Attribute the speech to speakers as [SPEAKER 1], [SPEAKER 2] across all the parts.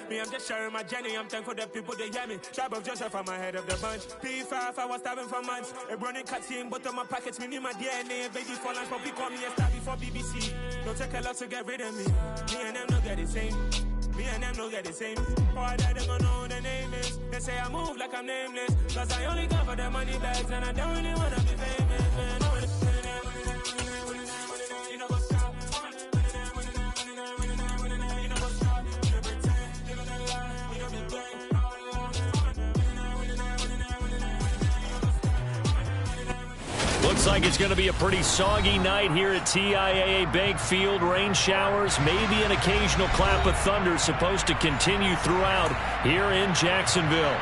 [SPEAKER 1] Me, I'm just sharing my journey. I'm thankful that people, they hear me. Tribe of Joseph, I'm ahead of the bunch. P5, I was starving for months. A running cutscene, but on my pockets, me, my DNA. Baby, for lunch, but we call me a star before BBC. Don't take a lot to get rid of me. Me and them don't get the same. Me and them don't get the same. Boy, that they gonna know who the name is. They say I move like I'm nameless. Cause I only come for the money bags. And I don't really wanna be famous, man. You know what's up? You know what's up? You pretend, you gonna lie. You know me great.
[SPEAKER 2] Looks like it's going to be a pretty soggy night here at TIAA Bank Field. Rain showers, maybe an occasional clap of thunder supposed to continue throughout here in Jacksonville.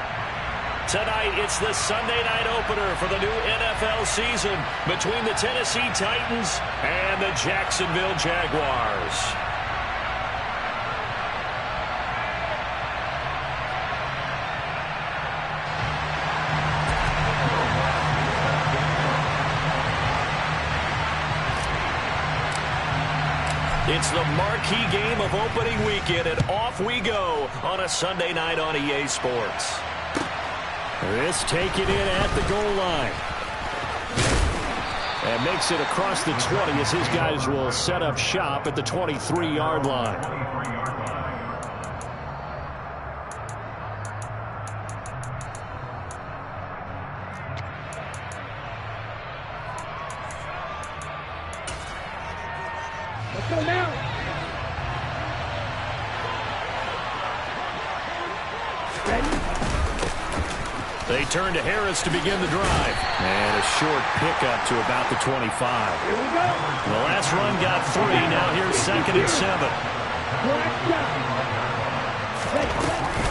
[SPEAKER 2] Tonight, it's the Sunday night opener for the new NFL season between the Tennessee Titans and the Jacksonville Jaguars. It's the marquee game of opening weekend, and off we go on a Sunday night on EA Sports.
[SPEAKER 3] This taken in at the goal line. And makes it across the 20 as his guys will set up shop at the 23-yard line. They turn to Harris to begin the drive. And a short pickup to about the 25.
[SPEAKER 4] Here we go.
[SPEAKER 3] The last run got 3. Now here's 2nd and 7.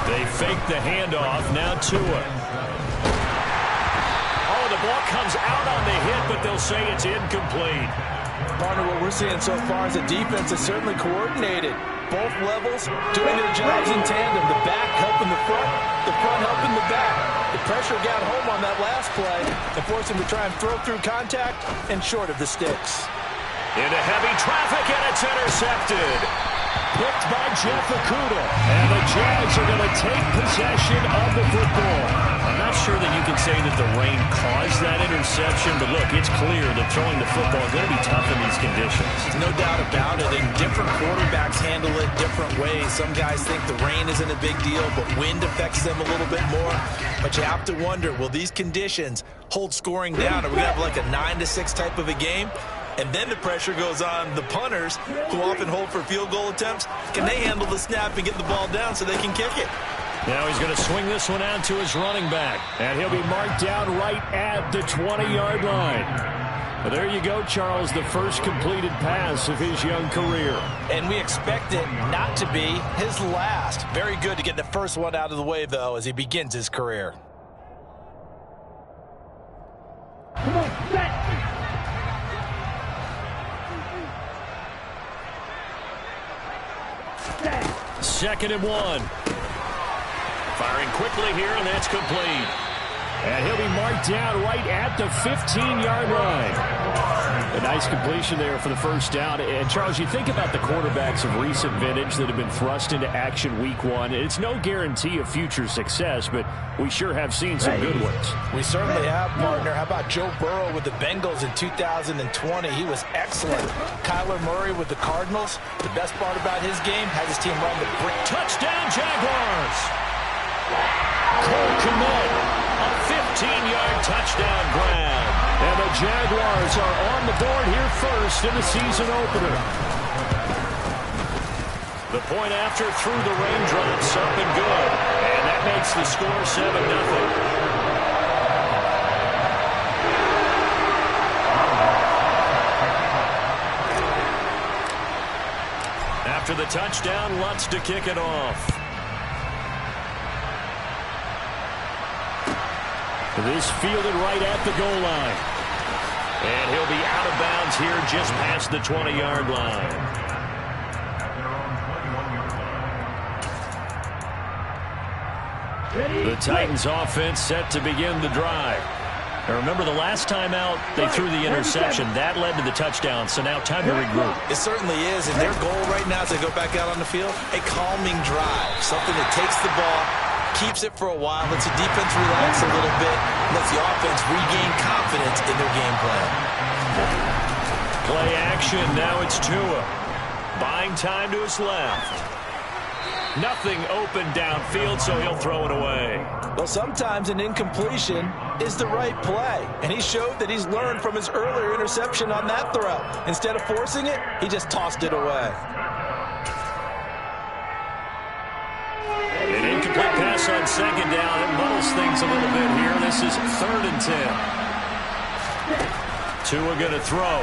[SPEAKER 3] They fake the handoff. Now Tua. Oh, the ball comes out on the hit, but they'll say it's incomplete.
[SPEAKER 5] Partner, what we're seeing so far is the defense is certainly coordinated. Both levels doing their jobs in tandem. The back helping the front helping the back. The pressure got home on that last play and forced him to try and throw through contact and short of the sticks.
[SPEAKER 3] Into heavy traffic, and it's intercepted. Picked by Jeff Okudah. And the Jags are going to take possession of the football.
[SPEAKER 2] I'm not sure that you can say that the rain caused that interception, but look, it's clear that throwing the football is going to be tough in these conditions.
[SPEAKER 5] No doubt about it, and different quarterbacks handle it different ways. Some guys think the rain isn't a big deal, but wind affects them a little bit more. But you have to wonder, will these conditions hold scoring down? Are we going to have like a 9-6 type of a game? And then the pressure goes on the punters, who often hold for field goal attempts. Can they handle the snap and get the ball down so they can kick it?
[SPEAKER 3] Now he's going to swing this one out to his running back. And he'll be marked down right at the 20-yard line. Well, there you go, Charles, the first completed pass of his young career.
[SPEAKER 5] And we expect it not to be his last. Very good to get the first one out of the way, though, as he begins his career.
[SPEAKER 4] Come on, set.
[SPEAKER 3] 2nd and 1.
[SPEAKER 2] Firing quickly here, and that's complete.
[SPEAKER 3] And he'll be marked down right at the 15-yard line. A nice completion there for the first down. And, Charles, you think about the quarterbacks of recent vintage that have been thrust into action week 1. It's no guarantee of future success, but we sure have seen some good ones.
[SPEAKER 5] We certainly have, partner. How about Joe Burrow with the Bengals in 2020? He was excellent. Kyler Murray with the Cardinals. The best part about his game, has his team run the brick.
[SPEAKER 3] Touchdown, Jaguars! Cole Kmet, a 15-yard touchdown grab. And the Jaguars are on the board here first in the season opener.
[SPEAKER 2] The point after through the raindrops up and good. And that makes the score 7-0. After the touchdown, Lutz to kick it off.
[SPEAKER 3] This fielded right at the goal line.
[SPEAKER 2] And he'll be out of bounds here just past the 20-yard line.
[SPEAKER 3] The Titans offense set to begin the drive.
[SPEAKER 2] Now remember, the last time out, they threw the interception. That led to the touchdown, so now time to regroup.
[SPEAKER 5] It certainly is, and their goal right now as they go back out on the field, a calming drive, something that takes the ball, keeps it for a while, lets the defense relax a little bit, lets the offense regain confidence in their game plan.
[SPEAKER 2] Play action, now it's Tua. Buying time to his left. Nothing open downfield, so he'll throw it away.
[SPEAKER 5] Well, sometimes an incompletion is the right play, and he showed that he's learned from his earlier interception on that throw. Instead of forcing it, he just tossed it away.
[SPEAKER 2] An incomplete pass on second down. It muddles things a little bit here. This is 3rd and 10. Tua going to throw.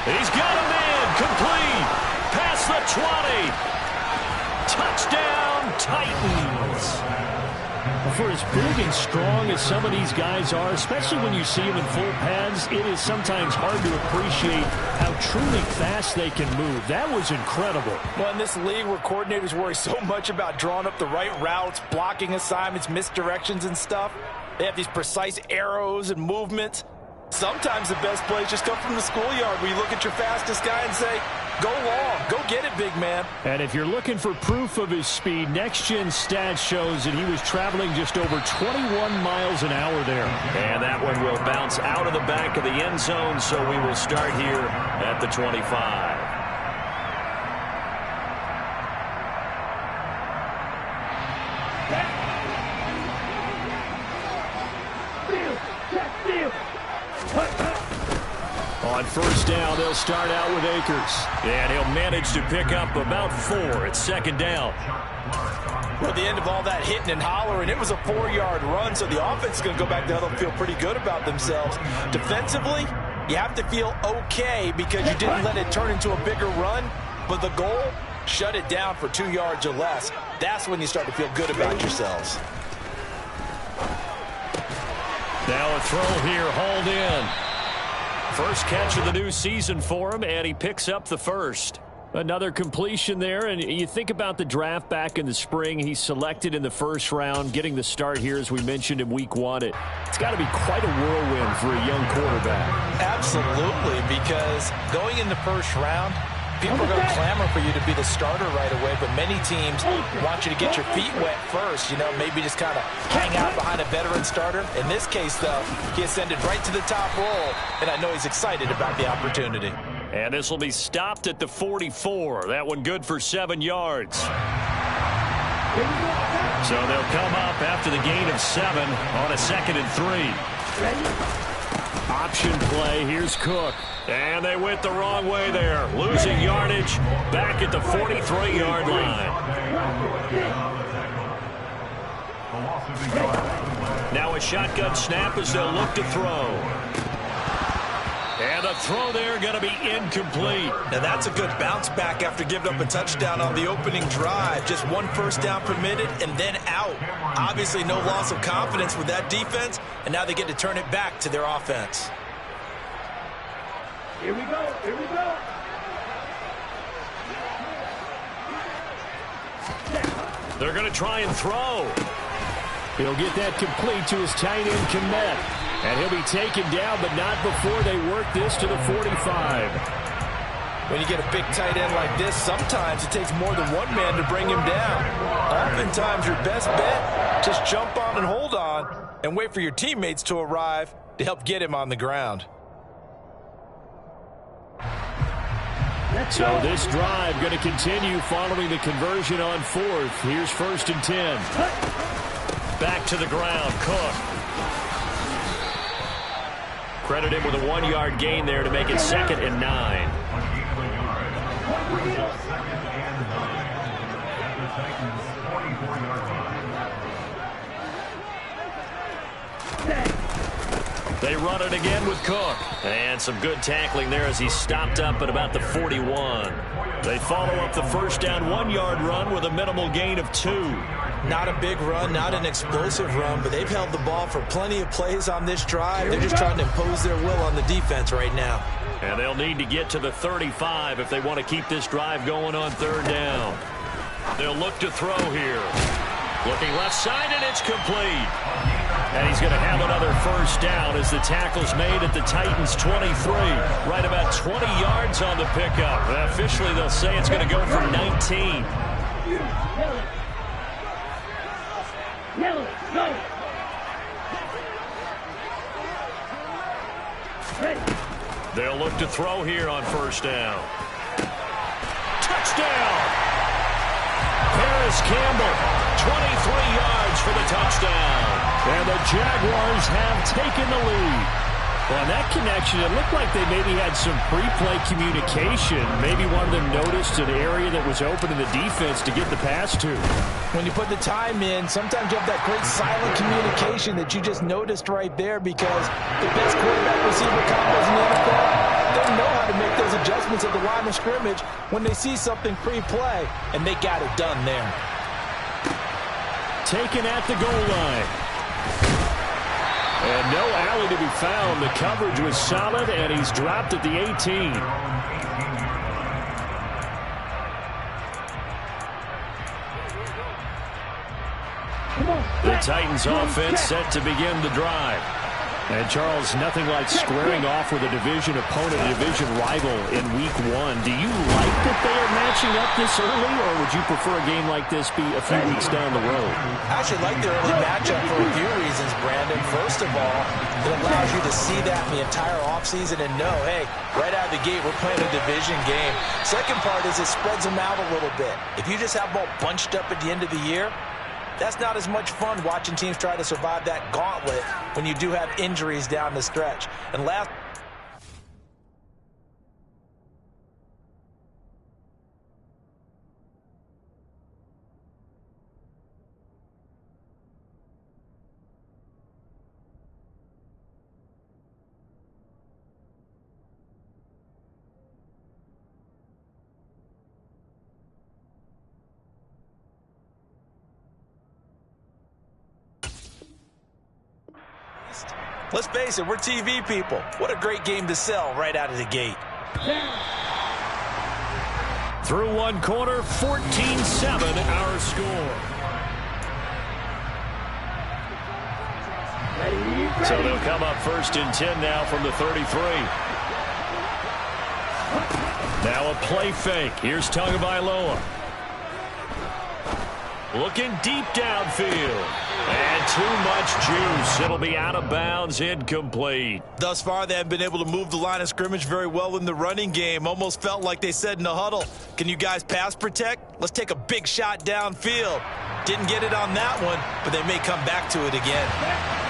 [SPEAKER 2] He's got him in. Complete. Past the 20. Touchdown, Titans.
[SPEAKER 3] For as big and strong as some of these guys are, especially when you see them in full pads, it is sometimes hard to appreciate how truly fast they can move. That was incredible.
[SPEAKER 6] Well, in this league where coordinators worry so much about drawing up the right routes, blocking assignments, misdirections and stuff, they have these precise arrows and movements. Sometimes the best plays just come from the schoolyard where you look at your fastest guy and say, go long, go get it, big man.
[SPEAKER 3] And if you're looking for proof of his speed, Next Gen Stats shows that he was traveling just over 21 miles an hour there.
[SPEAKER 2] And that one will bounce out of the back of the end zone, so we will start here at the 25. On first down, they'll start out with Akers. And he'll manage to pick up about 4 at second down.
[SPEAKER 6] Well, at the end of all that hitting and hollering, it was a 4-yard run, so the offense is going to go back there and feel pretty good about themselves. Defensively, you have to feel okay because you didn't let it turn into a bigger run, but the goal, shut it down for 2 yards or less. That's when you start to feel good about yourselves.
[SPEAKER 2] Now a throw here, hauled in. First catch of the new season for him, and he picks up the first.
[SPEAKER 3] Another completion there, and you think about the draft back in the spring. He's selected in the first round, getting the start here, as we mentioned in week 1. It's got to be quite a whirlwind for a young quarterback.
[SPEAKER 5] Absolutely, because going in the first round, people are going to clamor for you to be the starter right away, but many teams want you to get your feet wet first, you know, maybe just kind of hang out behind a veteran starter. In this case, though, he ascended right to the top roll, and I know he's excited about the opportunity.
[SPEAKER 2] And this will be stopped at the 44. That one good for 7 yards. So they'll come up after the gain of 7 on a 2nd and 3.
[SPEAKER 3] Option play. Here's Cook.
[SPEAKER 2] And they went the wrong way there. Losing yardage back at the 43-yard line. Now a shotgun snap as they'll look to throw. And the throw there going to be incomplete.
[SPEAKER 5] Now that's a good bounce back after giving up a touchdown on the opening drive. Just 1 first down permitted and then out. Obviously no loss of confidence with that defense, and now they get to turn it back to their offense.
[SPEAKER 4] Here we go. Here we go.
[SPEAKER 2] They're going to try and throw.
[SPEAKER 3] He'll get that complete to his tight end, Kmet. And he'll be taken down, but not before they work this to the 45.
[SPEAKER 6] When you get a big tight end like this, sometimes it takes more than one man to bring him down. Oftentimes, your best bet, just jump on and hold on and wait for your teammates to arrive to help get him on the ground.
[SPEAKER 3] So this drive going to continue following the conversion on 4th. Here's 1st and 10.
[SPEAKER 2] Back to the ground, Cook. Credit him with a 1-yard gain there to make it 2nd and 9. They run it again with Cook. And some good tackling there as he stopped up at about the 41. They follow up the first down 1-yard run with a minimal gain of 2.
[SPEAKER 5] Not a big run, not an explosive run, but they've held the ball for plenty of plays on this drive. They're just trying to impose their will on the defense right now.
[SPEAKER 2] And they'll need to get to the 35 if they want to keep this drive going on 3rd down. They'll look to throw here. Looking left side, and it's complete. And he's going to have another first down as the tackle's made at the Titans' 23. Right about 20 yards on the pickup. Officially, they'll say it's going to go for 19. They'll look to throw here on first down. Touchdown! Paris Campbell, 23 yards for the touchdown. And the Jaguars have taken the lead. Well, on that connection, it looked like they maybe had some pre-play communication. Maybe one of them noticed an area that was open in the defense to get the pass to.
[SPEAKER 6] When you put the time in, sometimes you have that great silent communication that you just noticed right there, because the best quarterback receiver combos in the NFL, they know how to make those adjustments at the line of scrimmage when they see something pre-play, and they got it done there.
[SPEAKER 3] Taken at the goal line. And no alley to be found. The coverage was solid, and he's dropped at the 18. The Titans offense set to begin the drive. And, Charles, nothing like squaring off with a division opponent, a division rival in Week 1. Do you like that they are matching up this early, or would you prefer a game like this be a few weeks down the road?
[SPEAKER 6] I actually like the early matchup for a few reasons, Brandon. First of all, it allows you to see that in the entire offseason and know, hey, right out of the gate, we're playing a division game. Second part is it spreads them out a little bit. If you just have them all bunched up at the end of the year, that's not as much fun watching teams try to survive that gauntlet when you do have injuries down the stretch. And last... Let's face it, we're TV people. What a great game to sell right out of the gate.
[SPEAKER 2] Through one quarter, 14-7 our score. So they'll come up first and 10 now from the 33. Now a play fake. Here's Tagovailoa. Looking deep downfield. And too much juice. It'll be out of bounds, incomplete.
[SPEAKER 5] Thus far, they haven't been able to move the line of scrimmage very well in the running game. Almost felt like they said in the huddle, can you guys pass protect? Let's take a big shot downfield. Didn't get it on that one, but they may come back to it again.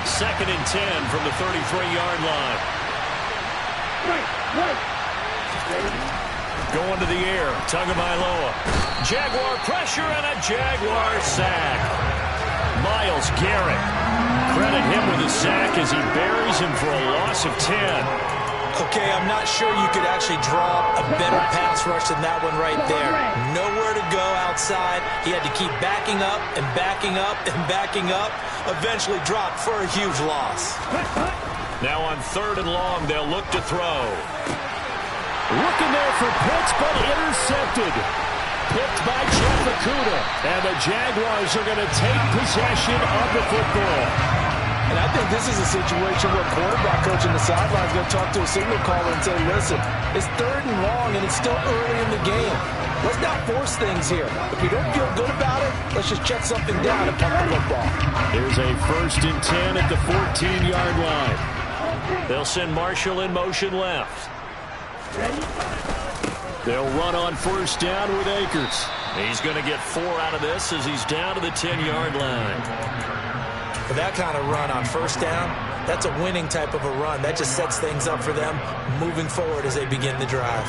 [SPEAKER 2] Second and 10 from the 33-yard line. Going to the air, Tagovailoa. Jaguar pressure and a Jaguar sack. Myles Garrett. Credit him with a sack as he buries him for a loss of 10.
[SPEAKER 6] Okay, I'm not sure you could actually draw a better pass rush than that one right there. Nowhere to go outside. He had to keep backing up and backing up and backing up. Eventually dropped for a huge loss.
[SPEAKER 2] Now on third and long, they'll look to throw. Looking there for Pitts, but intercepted. Picked by Jeff Okudah. And the Jaguars are going to take possession of the football.
[SPEAKER 6] And I think this is a situation where quarterback coach on the sideline is going to talk to a signal caller and say, listen, it's third and long and it's still early in the game. Let's not force things here. If you don't feel good about it, let's just check something down and punt the football.
[SPEAKER 2] Here's a first and 10 at the 14-yard line. They'll send Marshall in motion left. They'll run on first down with Akers. He's going to get 4 out of this as he's down to the 10-yard line.
[SPEAKER 6] For that kind of run on first down, that's a winning type of a run. That just sets things up for them moving forward as they begin the drive.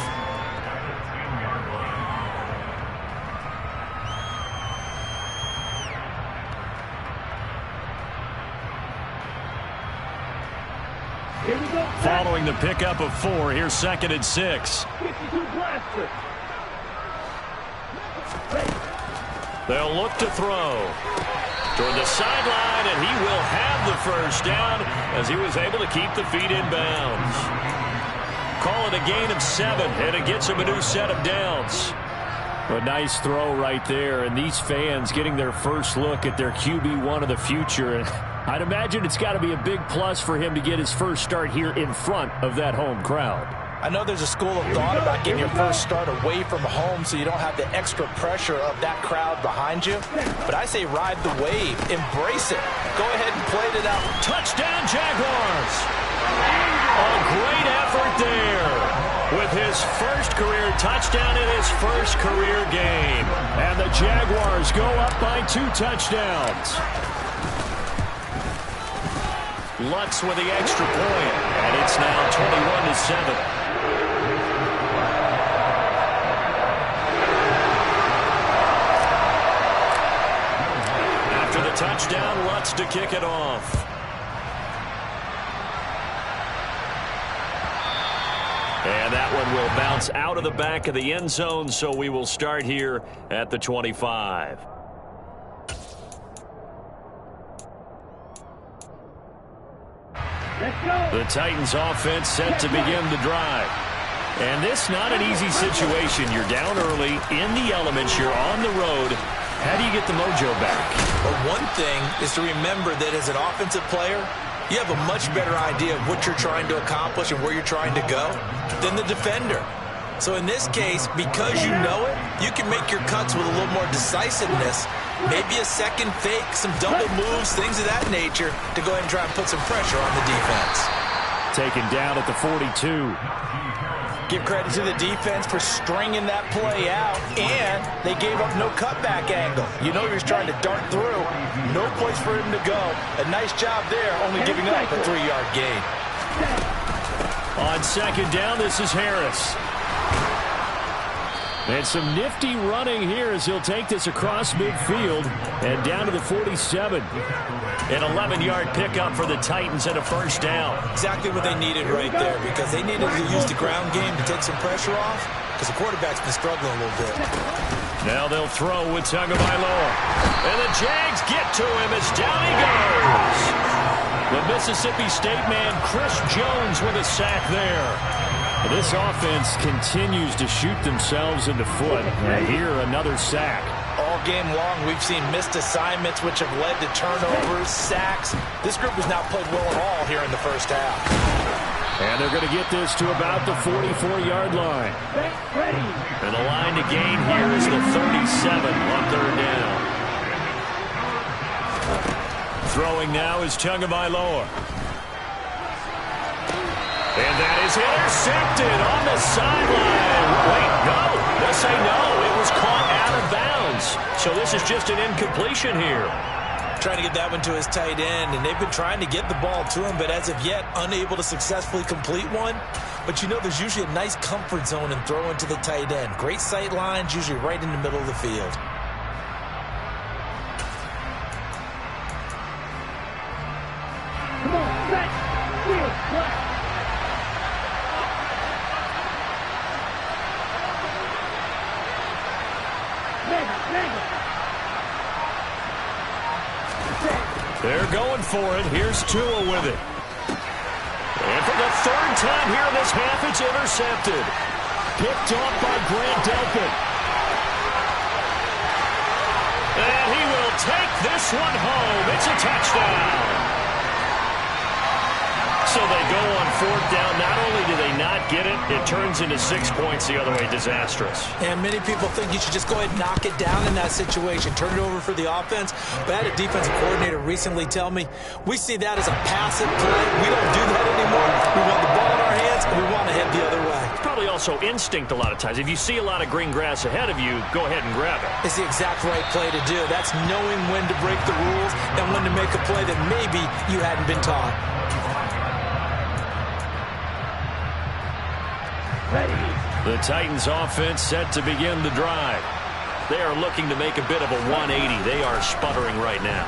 [SPEAKER 2] Following the pickup of 4, here's second and 6. They'll look to throw toward the sideline, and he will have the first down as he was able to keep the feet in bounds. Call it a gain of 7, and it gets him a new set of downs.
[SPEAKER 3] A nice throw right there, and these fans getting their first look at their QB1 of the future. And I'd imagine it's got to be a big plus for him to get his first start here in front of that home crowd.
[SPEAKER 6] I know there's a school of thought about getting your first start away from home so you don't have the extra pressure of that crowd behind you. But I say ride the wave. Embrace it. Go ahead and play it out.
[SPEAKER 2] Touchdown, Jaguars! A great effort there with his first career touchdown in his first career game.
[SPEAKER 3] And the Jaguars go up by 2 touchdowns.
[SPEAKER 2] Lutz with the extra point, and it's now 21-7. After the touchdown, Lutz to kick it off. And that one will bounce out of the back of the end zone, so we will start here at the 25. The Titans offense set to begin the drive. And this not an easy situation. You're down early, in the elements, you're on the road. How do you get the mojo back?
[SPEAKER 6] Well, one thing is to remember that as an offensive player, you have a much better idea of what you're trying to accomplish and where you're trying to go than the defender. So in this case, because you know it, you can make your cuts with a little more decisiveness, maybe a second fake, some double moves, things of that nature, to go ahead and try and put some pressure on the defense.
[SPEAKER 3] Taken down at the 42.
[SPEAKER 6] Give credit to the defense for stringing that play out, and they gave up no cutback angle. You know he was trying to dart through. No place for him to go. A nice job there, only giving up a 3-yard gain.
[SPEAKER 3] On second down, this is Harris. And some nifty running here as he'll take this across midfield and down to the 47.
[SPEAKER 2] An 11-yard pickup for the Titans and a first down.
[SPEAKER 6] Exactly what they needed right there, because they needed to use the ground game to take some pressure off, because the quarterback's been struggling a little bit.
[SPEAKER 2] Now they'll throw with Tagovailoa. And the Jags get to him as down he goes. The Mississippi State man, Chris Jones, with a sack there.
[SPEAKER 3] This offense continues to shoot themselves in the foot. And here, another sack.
[SPEAKER 6] All game long, we've seen missed assignments, which have led to turnovers, sacks. This group has not played well at all here in the first half.
[SPEAKER 3] And they're going to get this to about the 44-yard line.
[SPEAKER 2] And the line to gain here is the 37 on third down. Throwing now is Tagovailoa. And that is intercepted on the sideline. Wait, no. Let's say no. It was caught out of bounds. So this is just an incompletion here.
[SPEAKER 6] Trying to get that one to his tight end, and they've been trying to get the ball to him, but as of yet, unable to successfully complete one. But you know there's usually a nice comfort zone in throwing to the tight end. Great sight lines, usually right in the middle of the field.
[SPEAKER 4] Come on, set, field, play.
[SPEAKER 2] They're going for it. Here's Tua with it. And for the third time here in this half, it's intercepted.
[SPEAKER 3] Picked off by Grant Delpit.
[SPEAKER 2] And he will take this one home. It's a touchdown. So they go on fourth down. Not only do they not get it, it turns into 6 points the other way. Disastrous.
[SPEAKER 6] And many people think you should just go ahead and knock it down in that situation. Turn it over for the offense. But I had a defensive coordinator recently tell me, we see that as a passive play. We don't do that anymore. We want the ball in our hands, and we want to head the other way.
[SPEAKER 2] It's probably also instinct a lot of times. If you see a lot of green grass ahead of you, go ahead and grab it.
[SPEAKER 6] It's the exact right play to do. That's knowing when to break the rules and when to make a play that maybe you hadn't been taught.
[SPEAKER 2] The Titans offense set to begin the drive. They are looking to make a bit of a 180. They are sputtering right now.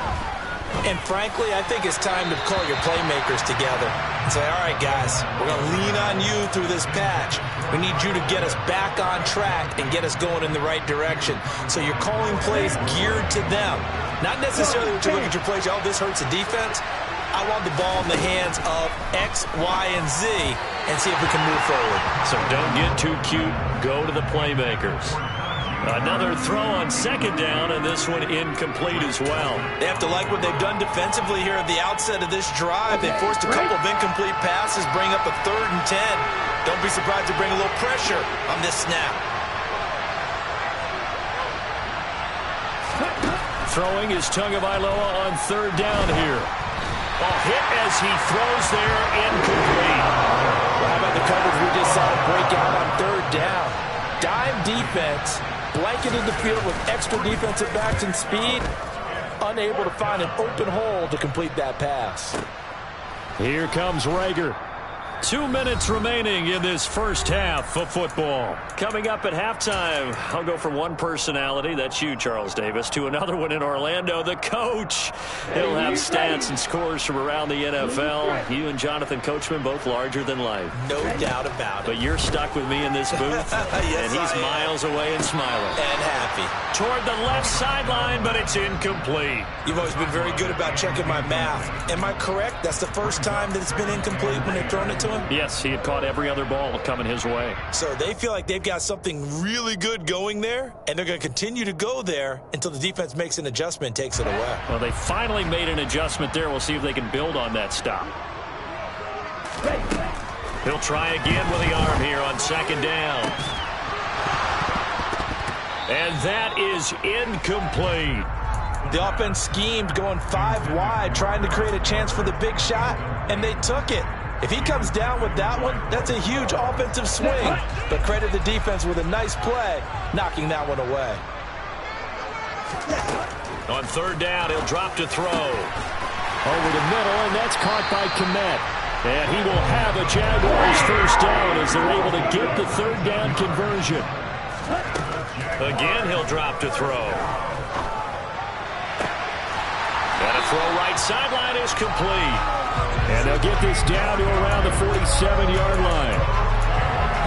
[SPEAKER 6] And frankly, I think it's time to call your playmakers together and say, all right, guys, we're going to lean on you through this patch. We need you to get us back on track and get us going in the right direction. So you're calling plays geared to them. Not necessarily what you look at your plays, oh, this hurts the defense. I want the ball in the hands of X, Y, and Z and see if we can move forward.
[SPEAKER 2] So don't get too cute. Go to the playmakers. Another throw on second down, and this one incomplete as well.
[SPEAKER 6] They have to like what they've done defensively here at the outset of this drive. They forced a couple of incomplete passes, bring up a 3rd and 10. Don't be surprised to bring a little pressure on this snap.
[SPEAKER 2] Throwing is Tagovailoa on 3rd down here. A hit as he throws there, incomplete.
[SPEAKER 6] Well, how about the coverage we just saw to break out on 3rd down? Dime defense, blanketed the field with extra defensive backs and speed, unable to find an open hole to complete that pass.
[SPEAKER 2] Here comes Rager. 2 minutes remaining in this first half of football. Coming up at halftime, I'll go from one personality, that's you, Charles Davis, to another one in Orlando, the coach. He'll have stats and scores from around the NFL. You and Jonathan Coachman, both larger than life.
[SPEAKER 6] No doubt about it.
[SPEAKER 2] But you're stuck with me in this booth,
[SPEAKER 6] yes,
[SPEAKER 2] and he's miles away and smiling.
[SPEAKER 6] And happy.
[SPEAKER 2] Toward the left sideline, but it's incomplete.
[SPEAKER 6] You've always been very good about checking my math. Am I correct? That's the first time that it's been incomplete when they've thrown it to him?
[SPEAKER 2] Yes, he had caught every other ball coming his way.
[SPEAKER 6] So they feel like they've got something really good going there, and they're going to continue to go there until the defense makes an adjustment and takes it away.
[SPEAKER 2] Well, they finally made an adjustment there. We'll see if they can build on that stop. He'll try again with the arm here on 2nd down. And that is incomplete.
[SPEAKER 6] The offense schemed going 5 wide, trying to create a chance for the big shot, and they took it. If he comes down with that one, that's a huge offensive swing. But credit the defense with a nice play, knocking that one away.
[SPEAKER 2] On 3rd down, he'll drop to throw. Over the middle, and that's caught by Kmet. And he will have a Jaguars first down as they're able to get the 3rd down conversion. Again, he'll drop to throw. And a throw right sideline is complete. And they'll get this down to around the 47-yard line.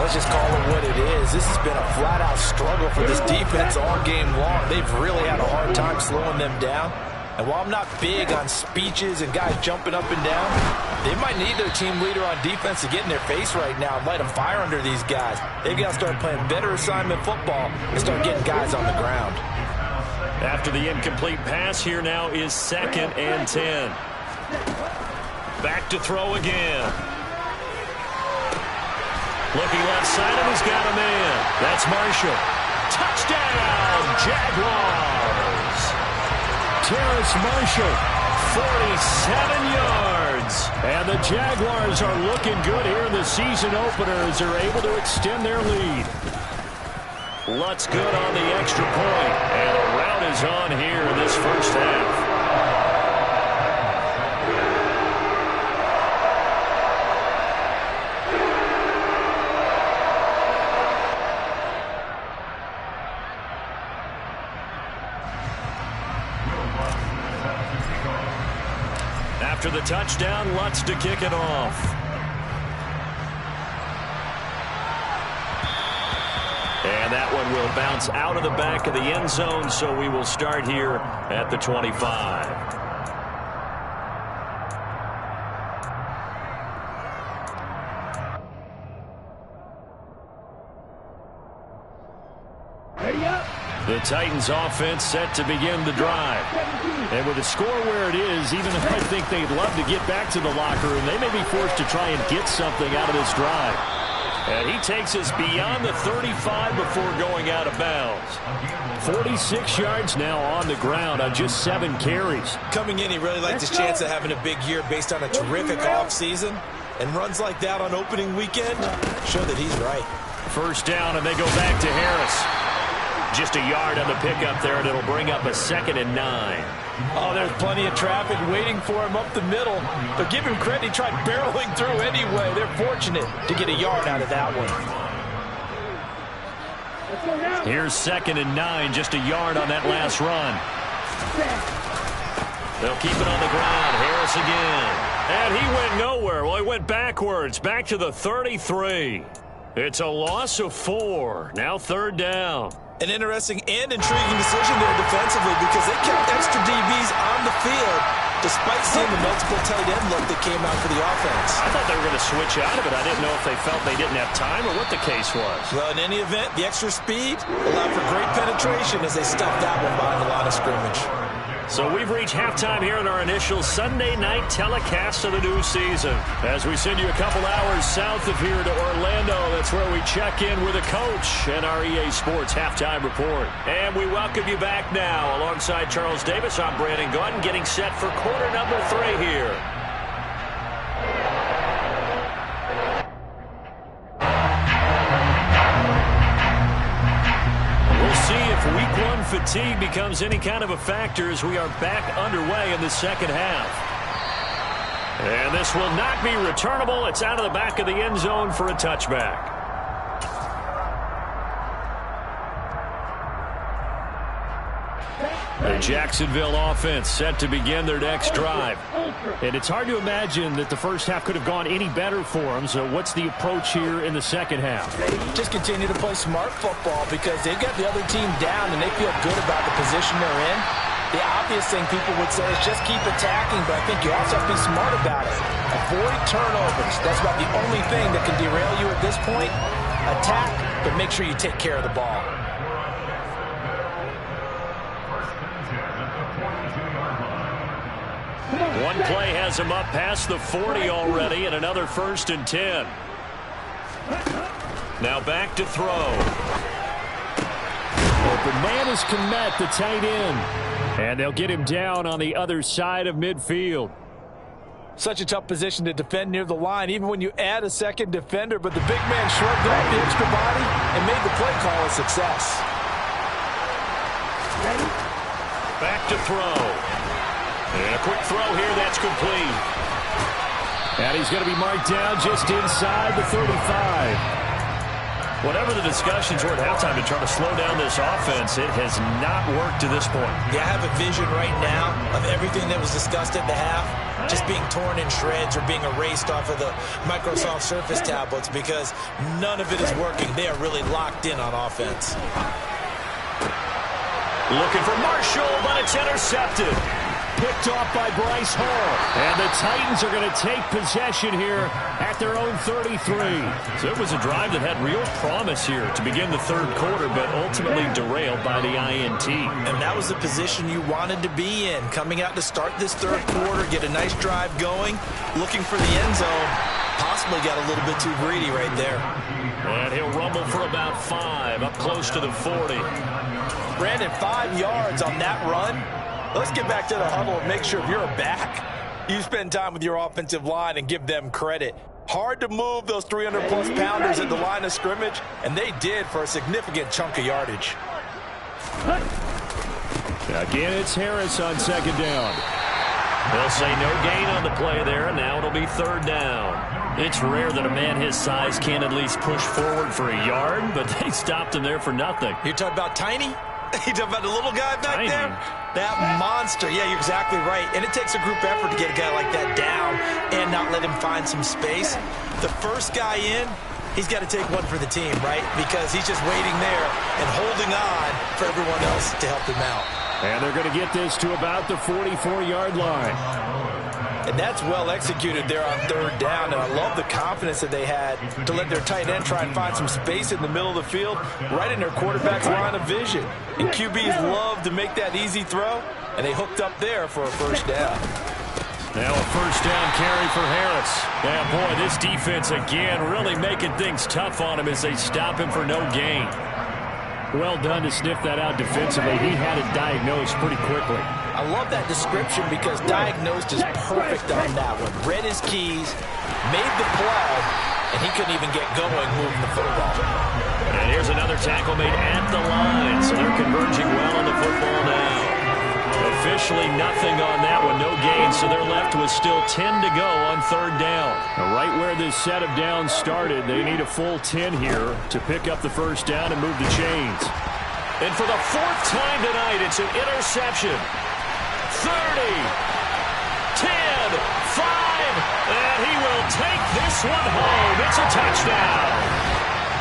[SPEAKER 6] Let's just call it what it is. This has been a flat-out struggle for this defense all game long. They've really had a hard time slowing them down. And while I'm not big on speeches and guys jumping up and down, they might need their team leader on defense to get in their face right now and light a fire under these guys. They've got to start playing better assignment football and start getting guys on the ground.
[SPEAKER 2] After the incomplete pass, here now is 2nd and 10. Back to throw again. Looking left side, and he's got a man. That's Marshall. Touchdown, Jaguars. Terrace Marshall, 47 yards. And the Jaguars are looking good here in the season opener as they're able to extend their lead. Lutz good on the extra point. And a rout is on here in this first half. After the touchdown, Lutz to kick it off. And that one will bounce out of the back of the end zone, so we will start here at the 25. The Titans offense set to begin the drive. And with the score where it is, even if I think they'd love to get back to the locker room, they may be forced to try and get something out of this drive. And he takes us beyond the 35 before going out of bounds. 46 yards now on the ground on just 7 carries.
[SPEAKER 6] Coming in, he really liked his chance of having a big year based on a terrific offseason. And runs like that on opening weekend show that he's right.
[SPEAKER 2] First down, and they go back to Harris. Just a yard on the pickup there, and it'll bring up a 2nd and 9.
[SPEAKER 6] Oh, there's plenty of traffic waiting for him up the middle. But give him credit, he tried barreling through anyway. They're fortunate to get a yard out of that one.
[SPEAKER 2] Here's 2nd and 9, just a yard on that last run. They'll keep it on the ground. Harris again. And he went nowhere. Well, he went backwards, back to the 33. It's a loss of 4. Now 3rd down.
[SPEAKER 6] An interesting and intriguing decision there defensively because they kept extra DBs on the field despite seeing the multiple tight end look that came out for the offense.
[SPEAKER 3] I thought they were going to switch out of it. I didn't know if they felt they didn't have time or what the case was.
[SPEAKER 6] Well, in any event, the extra speed allowed for great penetration as they stuffed that one behind the line of scrimmage.
[SPEAKER 2] So we've reached halftime here in our initial Sunday night telecast of the new season. As we send you a couple hours south of here to Orlando, that's where we check in with a coach and our EA Sports halftime report. And we welcome you back now. Alongside Charles Davis, I'm Brandon Gaudin, getting set for quarter number 3 here. See if week 1 fatigue becomes any kind of a factor as we are back underway in the second half. And this will not be returnable. It's out of the back of the end zone for a touchback. The Jacksonville offense set to begin their next drive. And it's hard to imagine that the first half could have gone any better for them. So what's the approach here in the second half?
[SPEAKER 6] Just continue to play smart football because they've got the other team down and they feel good about the position they're in. The obvious thing people would say is just keep attacking, but I think you also have to be smart about it. Avoid turnovers. That's about the only thing that can derail you at this point. Attack, but make sure you take care of the ball.
[SPEAKER 2] One play has him up past the 40 already, and another 1st and 10. Now back to throw.
[SPEAKER 3] Open man is Kmet, the tight end. And they'll get him down on the other side of midfield.
[SPEAKER 6] Such a tough position to defend near the line, even when you add a second defender. But the big man shrugged off the extra body and made the play call a success.
[SPEAKER 2] Back to throw. And a quick throw here, that's complete.
[SPEAKER 3] And he's going to be marked down just inside the 35.
[SPEAKER 2] Whatever the discussions were at halftime to try to slow down this offense, it has not worked to this point.
[SPEAKER 6] Yeah, I have a vision right now of everything that was discussed at the half just being torn in shreds or being erased off of the Microsoft Surface tablets because none of it is working. They are really locked in on offense.
[SPEAKER 2] Looking for Marshall, but it's intercepted.
[SPEAKER 3] Picked off by Bryce Hall. And the Titans are going to take possession here at their own 33.
[SPEAKER 2] So it was a drive that had real promise here to begin the third quarter, but ultimately derailed by the INT.
[SPEAKER 6] And that was the position you wanted to be in. Coming out to start this third quarter, get a nice drive going, looking for the end zone. Possibly got a little bit too greedy right there.
[SPEAKER 2] And he'll rumble for about 5, up close to the 40.
[SPEAKER 6] Brandon, 5 yards on that run. Let's get back to the huddle and make sure if you're a back, you spend time with your offensive line and give them credit. Hard to move those 300-plus pounders at the line of scrimmage, and they did for a significant chunk of yardage.
[SPEAKER 3] Again, it's Harris on second down.
[SPEAKER 2] They'll say no gain on the play there, and now it'll be third down. It's rare that a man his size can at least push forward for a yard, but they stopped him there for nothing.
[SPEAKER 6] You're talking about Tiny? You talking about the little guy back
[SPEAKER 2] Tiny.
[SPEAKER 6] there? That monster. Yeah, you're exactly right. And it takes a group effort to get a guy like that down and not let him find some space. The first guy in, he's got to take one for the team, right? Because he's just waiting there and holding on for everyone else to help him out.
[SPEAKER 3] And they're going to get this to about the 44-yard line.
[SPEAKER 6] And that's well executed there on third down. And I love the confidence that they had to let their tight end try and find some space in the middle of the field, right in their quarterback's line of vision. And QBs love to make that easy throw, and they hooked up there for a first down.
[SPEAKER 2] Now a first down carry for Harris. Yeah, boy, this defense again really making things tough on him as they stop him for no gain.
[SPEAKER 3] Well done to sniff that out defensively. He had it diagnosed pretty quickly.
[SPEAKER 6] I love that description because diagnosed is perfect on that one. Read his keys, made the play, and he couldn't even get going moving the football.
[SPEAKER 2] And here's another tackle made at the line, so they're converging well on the football now. Officially nothing on that one, no gain, so they're left with still 10 to go on third down.
[SPEAKER 3] Now, right where this set of downs started, they need a full 10 here to pick up the first down and move the chains.
[SPEAKER 2] And for the 4th time tonight, it's an interception. 30, 10, 5, and he will take this one home. It's a touchdown.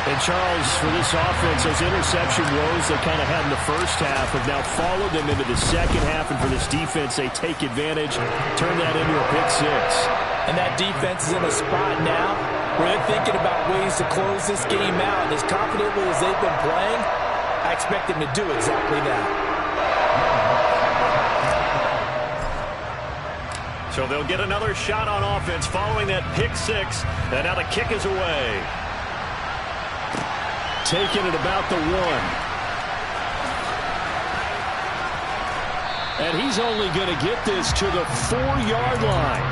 [SPEAKER 3] And Charles, for this offense, those interception woes they kind of had in the first half have now followed them into the second half. And for this defense, they take advantage, turn that into a pick six.
[SPEAKER 6] And that defense is in a spot now where they're thinking about ways to close this game out. And as confidently as they've been playing, I expect them to do exactly that.
[SPEAKER 2] So they'll get another shot on offense following that pick six. And now the kick is away.
[SPEAKER 3] Taking it about the 1. And he's only going to get this to the 4-yard line.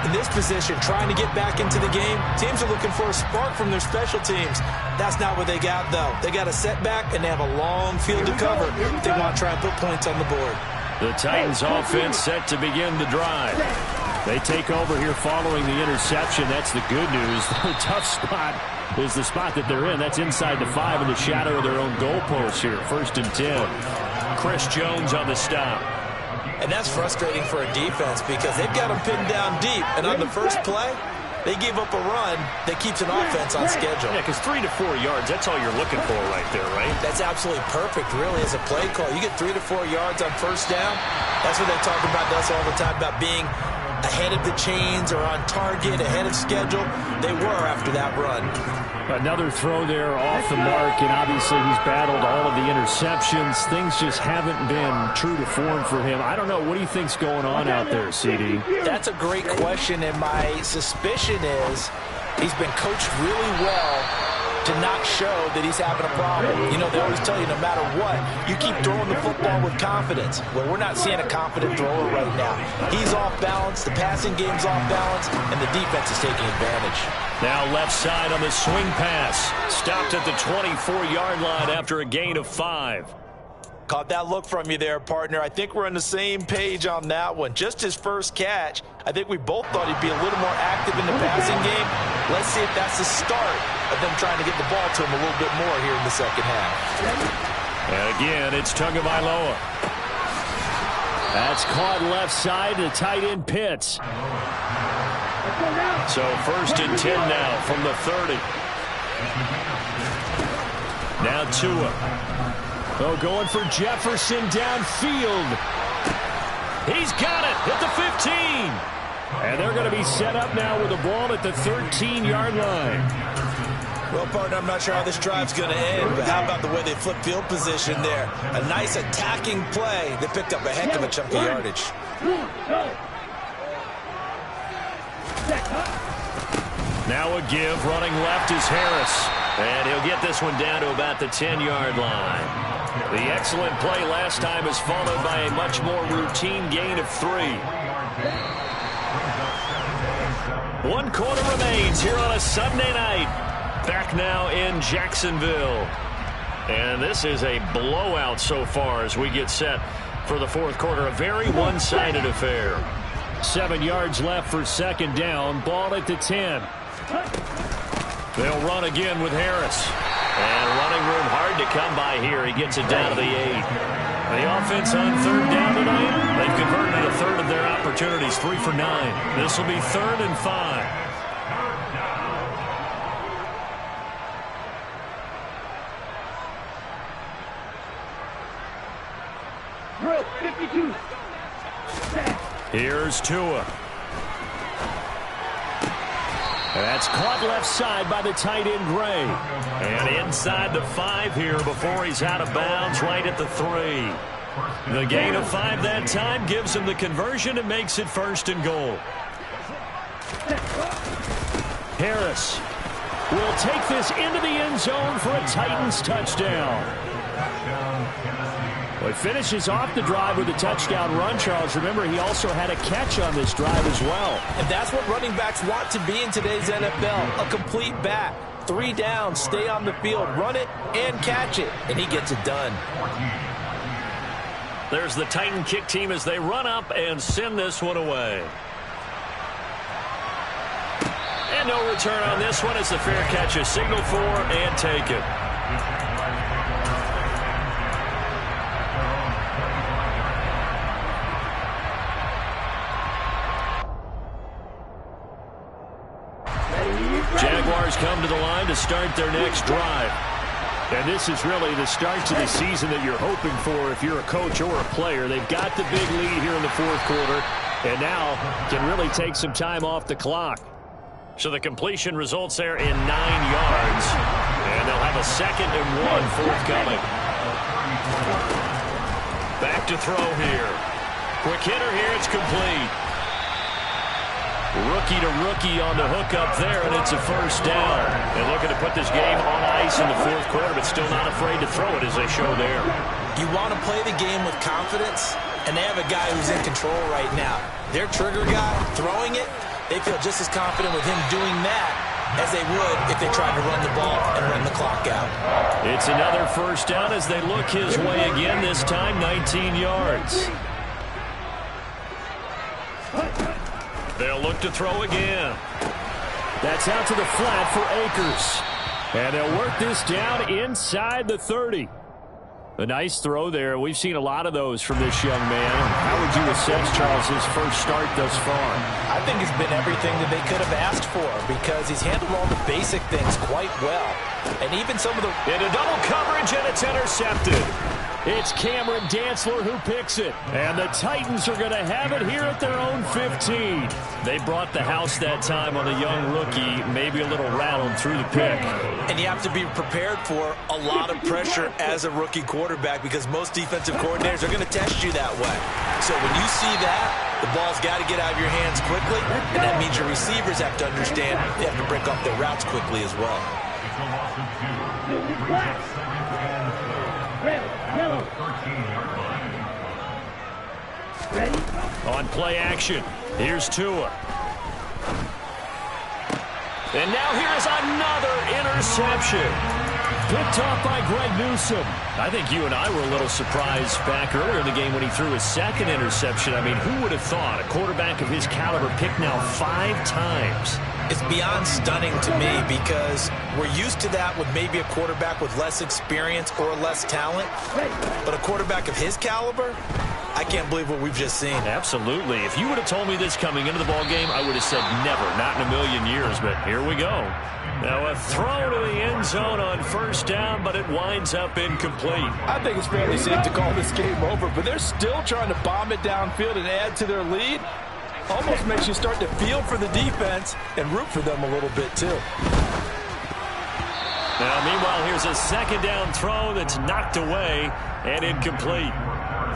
[SPEAKER 6] In this position, trying to get back into the game, teams are looking for a spark from their special teams. That's not what they got, though. They got a setback, and they have a long field to cover if they want to try and put points on the board.
[SPEAKER 2] The Titans offense set to begin the drive.
[SPEAKER 3] They take over here following the interception. That's the good news. The tough spot is the spot that they're in. That's inside the 5 in the shadow of their own goalpost here. 1st and 10.
[SPEAKER 2] Chris Jones on the stop.
[SPEAKER 6] And that's frustrating for a defense because they've got them pinned down deep. And on the first play, they gave up a run that keeps an offense on schedule.
[SPEAKER 2] Yeah, because 3 to 4 yards, that's all you're looking for right there, right?
[SPEAKER 6] That's absolutely perfect, really, as a play call. You get 3 to 4 yards on first down. That's what they talk about to us all the time, about being ahead of the chains or on target, ahead of schedule. They were after that run.
[SPEAKER 3] Another throw there off the mark, and obviously he's battled all of the interceptions. Things just haven't been true to form for him. I don't know. What do you think's going on out there, CD?
[SPEAKER 6] That's a great question, and my suspicion is he's been coached really well to not show that he's having a problem. You know, they always tell you no matter what, you keep throwing the football with confidence. Well, we're not seeing a confident thrower right now. He's off balance, the passing game's off balance, and the defense is taking advantage.
[SPEAKER 2] Now left side on the swing pass. Stopped at the 24-yard line after a gain of 5.
[SPEAKER 6] Caught that look from you there, partner. I think we're on the same page on that one. Just his first catch, I think we both thought he'd be a little more active in the passing game. Let's see if that's the start of them trying to get the ball to him a little bit more here in the second half.
[SPEAKER 2] And again, it's Tagovailoa.
[SPEAKER 3] That's caught left side to tight end Pitts.
[SPEAKER 2] So 1st and 10 now from the 30. Now Tua.
[SPEAKER 3] Oh, going for Jefferson downfield.
[SPEAKER 2] He's got it at the 15.
[SPEAKER 3] And they're going to be set up now with the ball at the 13-yard line.
[SPEAKER 6] Well, partner, I'm not sure how this drive's going to end, but how about the way they flip field position there? A nice attacking play. They picked up a heck of a chunk of yardage.
[SPEAKER 2] Now a give. Running left is Harris. And he'll get this one down to about the 10-yard line. The excellent play last time is followed by a much more routine gain of 3. 1 quarter remains here on a Sunday night. Back now in Jacksonville. And this is a blowout so far as we get set for the 4th quarter. A very one-sided affair.
[SPEAKER 3] 7 yards left for 2nd down. Ball at the 10.
[SPEAKER 2] They'll run again with Harris. And running room hard to come by here. He gets it down to the 8. The offense on 3rd down tonight. They've converted a third of their opportunities. 3 for 9. This will be 3rd and 5. Here's Tua.
[SPEAKER 3] That's caught left side by the tight end Gray.
[SPEAKER 2] And inside the 5 here before he's out of bounds right at the 3. The gain of 5 that time gives him the conversion and makes it 1st and goal.
[SPEAKER 3] Harris will take this into the end zone for a Titans touchdown. Well, he finishes off the drive with a touchdown run, Charles. Remember, he also had a catch on this drive as well.
[SPEAKER 6] And that's what running backs want to be in today's NFL, a complete back. 3 downs, stay on the field, run it, and catch it. And he gets it done.
[SPEAKER 2] There's the Titan kick team as they run up and send this one away. And no return on this one as the fair catch is signaled for and taken. come to the line to start their next drive.
[SPEAKER 3] And this is really the start to the season that you're hoping for if you're a coach or a player. They've got the big lead here in the fourth quarter, and now can really take some time off the clock.
[SPEAKER 2] So the completion results there in 9 yards, and they'll have a 2nd and 1 forthcoming. Back to throw here. Quick hitter here, it's complete. Rookie to rookie on the hook up there, and it's a first down. And looking to put this game on ice in the fourth quarter, but still not afraid to throw it as they show there.
[SPEAKER 6] You want to play the game with confidence, and they have a guy who's in control right now. Their trigger guy throwing it, they feel just as confident with him doing that as they would if they tried to run the ball and run the clock out.
[SPEAKER 2] It's another first down as they look his way again, this time 19 yards. They'll look to throw again.
[SPEAKER 3] That's out to the flat for Akers. And they'll work this down inside the 30. A nice throw there. We've seen a lot of those from this young man. How would you assess, Charles, his first start thus far?
[SPEAKER 6] I think it's been everything that they could have asked for because he's handled all the basic things quite well. And even some of the...
[SPEAKER 2] Into double coverage, and it's intercepted.
[SPEAKER 3] It's Cameron Dantzler who picks it. And the Titans are going to have it here at their own 15.
[SPEAKER 2] They brought the house that time on the young rookie, maybe a little rattled through the pick.
[SPEAKER 6] And you have to be prepared for a lot of pressure as a rookie quarterback because most defensive coordinators are going to test you that way. So when you see that, the ball's got to get out of your hands quickly, and that means your receivers have to understand they have to break off their routes quickly as well.
[SPEAKER 2] On play action, here's Tua. And now here's another interception.
[SPEAKER 3] Picked off by Greg Newsome.
[SPEAKER 2] I think you and I were a little surprised back earlier in the game when he threw his 2nd interception. I mean, who would have thought a quarterback of his caliber picked now 5 times?
[SPEAKER 6] It's beyond stunning to me because we're used to that with maybe a quarterback with less experience or less talent. But a quarterback of his caliber, I can't believe what we've just seen.
[SPEAKER 2] Absolutely. If you would have told me this coming into the ball game, I would have said never, not in a million years. But here we go. Now a throw to the end zone on first down, but it winds up incomplete.
[SPEAKER 6] I think it's fairly safe to call this game over, but they're still trying to bomb it downfield and add to their lead. Almost makes you start to feel for the defense and root for them a little bit too.
[SPEAKER 2] Now meanwhile, here's a 2nd down throw that's knocked away and incomplete.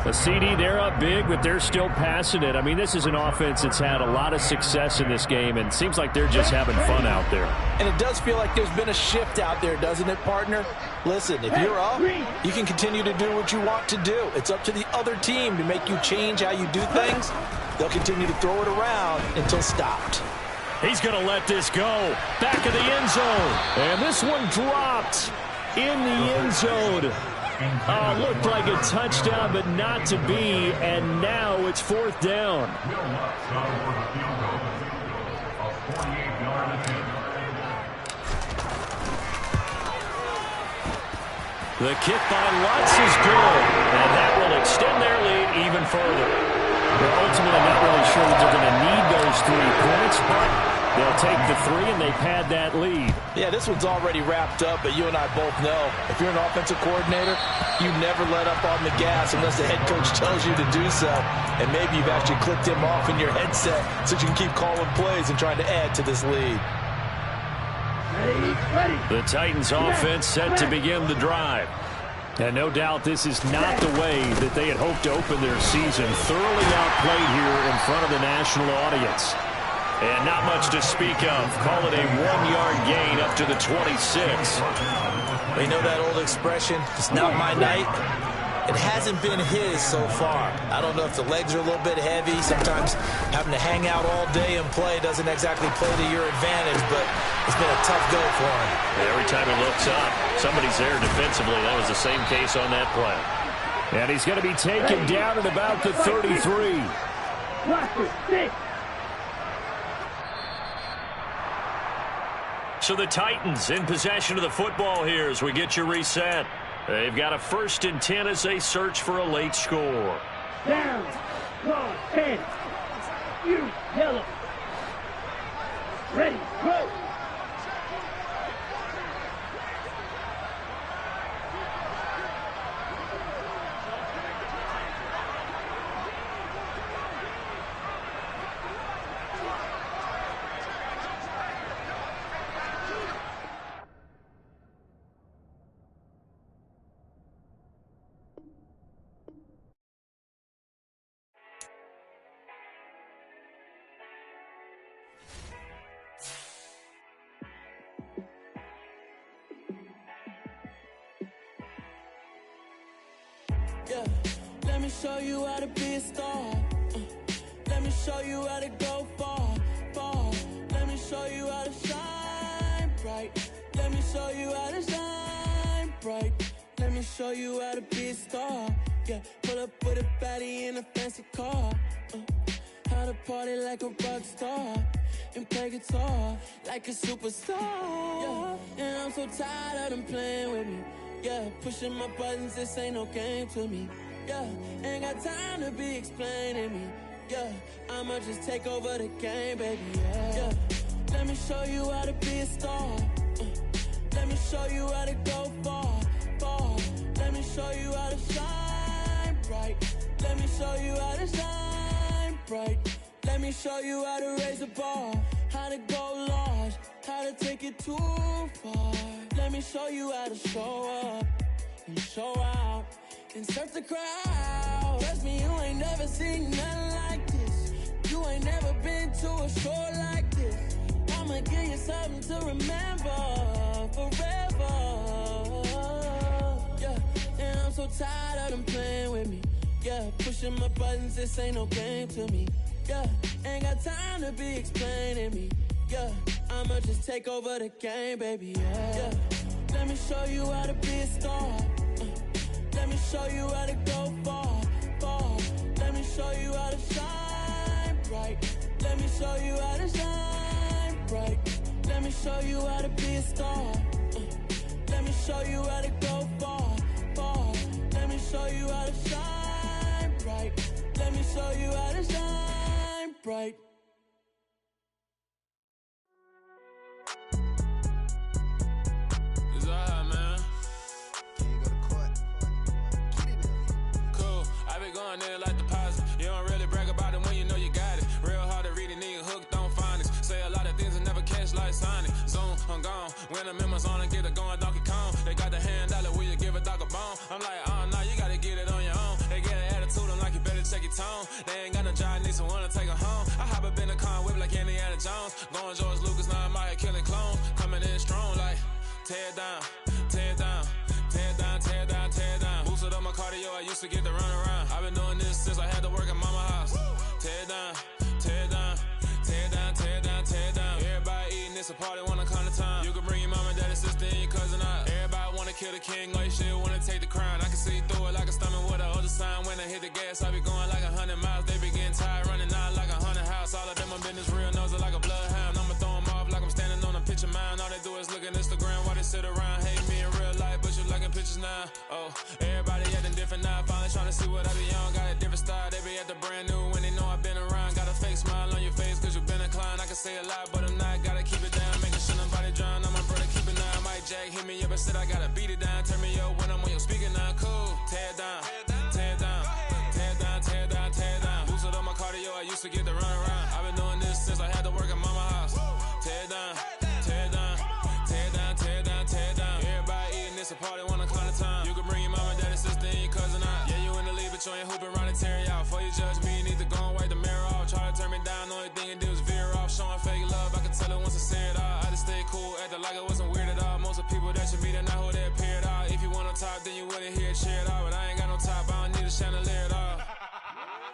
[SPEAKER 3] A CD, they're up big, but they're still passing it. I mean, this is an offense that's had a lot of success in this game, and it seems like they're just having fun out there.
[SPEAKER 6] And it does feel like there's been a shift out there, doesn't it, partner? Listen, if you're up, you can continue to do what you want to do. It's up to the other team to make you change how you do things. They'll continue to throw it around until stopped.
[SPEAKER 2] He's going to let this go. Back of the end zone.
[SPEAKER 3] And this one dropped in the end zone. Looked like a touchdown, but not to be. And now it's 4th down.
[SPEAKER 2] The kick by Lutz is good. And that will extend their lead even further.
[SPEAKER 3] They're ultimately not really sure that they're going to need those 3 points, but they'll take the 3 and they pad that lead.
[SPEAKER 6] Yeah, this one's already wrapped up, but you and I both know if you're an offensive coordinator, you never let up on the gas unless the head coach tells you to do so. And maybe you've actually clicked him off in your headset so you can keep calling plays and trying to add to this lead.
[SPEAKER 2] The Titans offense set to begin the drive.
[SPEAKER 3] And no doubt this is not the way that they had hoped to open their season. Thoroughly outplayed here in front of the national audience.
[SPEAKER 2] And not much to speak of. Call it a 1-yard gain up to the 26.
[SPEAKER 6] We know that old expression, it's not my night. It hasn't been his so far. I don't know if the legs are a little bit heavy. Sometimes having to hang out all day and play doesn't exactly play to your advantage, but it's been a tough go for him.
[SPEAKER 2] Every time he looks up, somebody's there defensively. That was the same case on that play.
[SPEAKER 3] And he's going to be taken down at about the 33.
[SPEAKER 2] So the Titans in possession of the football here as we get you reset. They've got a 1st and 10 as they search for a late score.
[SPEAKER 4] Down, ball, 10. You, yellow. Ready, go.
[SPEAKER 7] me show you how to be a star. Let me show you how to go far, far. Let me show you how to shine bright. Let me show you how to shine bright. Let me show you how to be a star. Yeah, pull up with a baddie in a fancy car. How to party like a rock star and play guitar like a superstar. Yeah, and I'm so tired of them playing with me. Yeah, pushing my buttons, this ain't no game to me. Yeah, ain't got time to be explaining me. Yeah, I'ma just take over the game, baby. Yeah, let me show you how to be a star. Let me show you how to go far, far. Let me show you how to shine bright. Let me show you how to shine bright. Let me show you how to raise the bar, how to go large, how to take it too far. Let me show you how to show up and show out and surf the crowd. Trust me, you ain't never seen nothing like this. You ain't never been to a show like this. I'ma give you something to remember forever. Yeah, and I'm so tired of them playing with me. Yeah, pushing my buttons, this ain't no game to me. Yeah, ain't got time to be explaining me. Yeah, I'ma just take over the game, baby. Yeah, let me show you how to be a star. Let me show you how to go far, far. Let me show you how to shine bright. Let me show you how to shine bright. Let me show you how to be a star. Let me show you how to go far, far. Let me show you how to shine bright. Let me show you how to shine bright.
[SPEAKER 8] It's alright, man. Cool, I been going there like deposit. You don't really brag about it when you know you got it. Real hard to read a nigga hooked on phonics. Say a lot of things and never catch like Sonic. Zone, I'm gone. When I'm in my zone and get it going Donkey Kong. They got the hand dollar, will you give a dog a bone? I'm like, oh no, you gotta get it on your own. They get an attitude, I'm like, you better check your tone. They ain't got no job, need someone to take her home. I hop up in the car, whip like Indiana Jones. Going George Lucas, now I'm out here killing clones. Coming in strong like, tear down, tear down, tear down, tear down, tear down. Boosted up my cardio, I used to get to run around. I've been doing this since I had to work at mama house. Tear down, tear down, tear down, tear down, tear down. Everybody eating, it's a party, wanna come to time. You can bring your mama, daddy, sister, and your cousin out. Everybody wanna kill the king, or you shit wanna take the crown. I can see through it like a stomach with a other sign. When I hit the gas, I be going like 100 miles. They be getting tired, running out like 100 house. All of them, my business real, nose it like a bloodhound. I'ma throw them off like I'm standing on a picture mound. All they do is look at Instagram while they sit around. Hate me in real life, but you liking pictures now. Oh, everybody acting different now. Finally trying to see what I be on. Got a different style, they be at the brand new when they know I've been around. Got a fake smile on your face, cause you been inclined. I can say a lot, but I'm not. Gotta keep it down, making sure nobody drown. I'm my brother, keep it down. Mike Jack hit me up and said I gotta beat it down. Turn me up when I'm on your speaker now. Cool, tear down, tear down, tear down, tear down, tear down. Boosted up my cardio, I used to get to run around. I've been doing this since I had to work at mama house. Tear down, tear down, tear down, tear down, tear down. Everybody eating, it's a party, wanna come to time. You can bring your mama, daddy, sister, and your cousin out. Yeah, you in the lead, but you ain't hooping around and tear you out. Before you judge me, you need to go and wipe the mirror off. Try to turn me down, only thing you do is veer off. Showing fake love, I can tell it once I see it all. I just stay cool, acting like it wasn't weird at all. Most of the people that you meet are not who they appear at all. If you want on top, then you wouldn't hear it cheer at all. But I ain't got no top, I don't need a chandelier at all.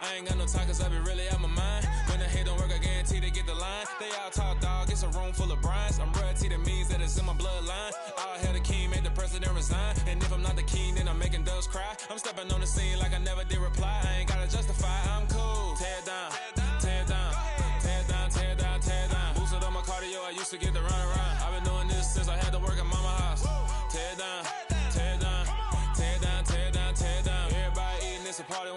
[SPEAKER 8] I ain't got no time, cause I be really out my mind. When the hate don't work, I guarantee they get the line. They all talk, dog, it's a room full of brines. I'm royalty, that means that it's in my bloodline. All hail the king, made the president resign. And if I'm not the king, then I'm making doves cry. I'm stepping on the scene like I never did reply. I ain't gotta justify, I'm cool. Tear down, tear down, tear down, tear down, tear down. Boosted up my cardio, I used to get to run around. I've been doing this since I had to work at mama house. Tear down, tear down, tear down, tear down, tear down. Everybody eating, it's a party.